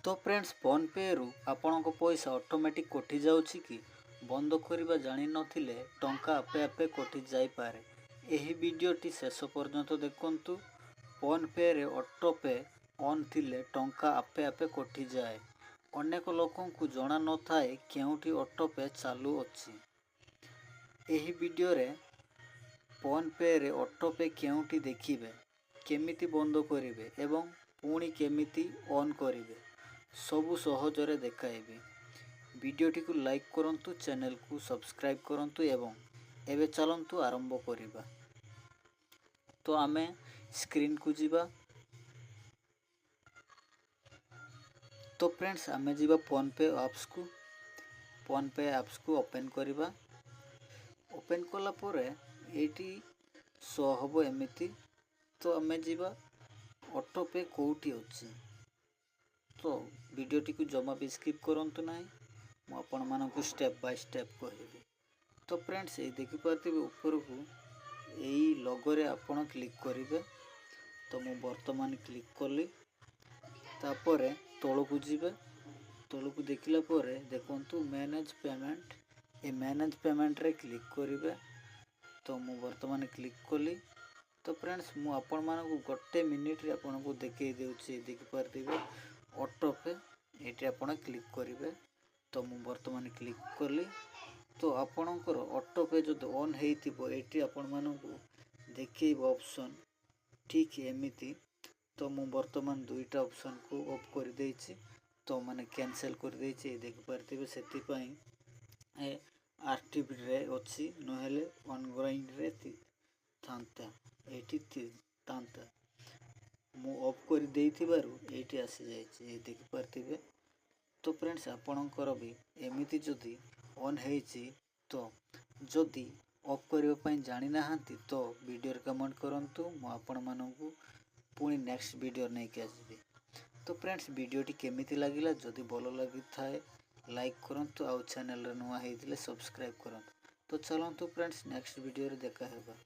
तो friends phone पे रु आपणको पैसा ऑटोमेटिक कटि जाउछि कि बंद करबा जानि नथिले टंका आपे आपे कटि जाई पारे। एही वीडियोटी शेष पर्यंत देखंतु। फोन पे रे ऑटो पे ऑन थिले टंका आपे आपे कटि जाए। अनेक लोकों को जणा न थाए केउठी ऑटो पे चालू अछि। एही वीडियो रे फोन पे रे ऑटो पे केउठी देखिबे, केमिति बंद करिवे एवं पुणी केमिति ऑन करिवे सबु सहजरे देखाइबे। वीडियोटी को लाइक करंतु, चैनल को सब्सक्राइब करंतु एवं एबे चलंतु आरंभ करिबा। तो आमे स्क्रीन को जीवा। तो फ्रेंड्स आमे जीवा फोन पे ऐप्स को ओपन करिबा। ओपन कला परे एटी शो हबो एमिति। तो आमे जीवा ऑटो पे कोउटी अछि। तो वीडियोटी को जमा भी स्किप करंतु नाही, मु आपण मानकु स्टेप बाय स्टेप कहबी। तो फ्रेंड्स ये देखि पाथिबे ऊपर को एई लोगो रे आपण क्लिक करिवे। तो मु वर्तमान क्लिक कली। तापरे तळो को जिवे। तळो को देखिला परे देखंतु मैनेज पेमेंट, ए मैनेज पेमेंट रे क्लिक करिवे। तो मु वर्तमान क्लिक कली। तो फ्रेंड्स मु आपण मानकु गोटे मिनिट रे आपण को देखै देउछि। देखि पाथिबे ऑटो पे एटी आपण क्लिक करिवे। तो मु वर्तमान क्लिक कली। तो आपणकर ऑटो पे जो ऑन हेइतिबो एटी आपण मानकु देखैबो ऑप्शन ठीक एमिति। तो मु वर्तमान दुईटा ऑप्शन को ऑफ कर देछि। तो माने कैंसिल कर देछि। देखि पाथिबे सेति पई ए एक्टिव रे अछि, नहेले ऑनगोइंग रे थांता एटी थांता। मु ऑफ कर देइथिबारु एटी आसी जाइछि, देखि पाथिबे। तो फ्रेंड्स आपणकर भी एमिति जदि ऑन हेइछि, तो जदि ऑफ करबा पई जानि नाहंती तो वीडियो रे कमेंट करंतु। मु आपण मानकु पुणी नेक्स्ट वीडियो नै के आसीबी। तो फ्रेंड्स वीडियोटी केमिति लागिला, जदि भलो लागि थाए लाइक करंतु, आउ चैनल रे नुवा हेइतिले सब्सक्राइब करंतु। तो चलंतु फ्रेंड्स नेक्स्ट वीडियो रे देखा हेबा।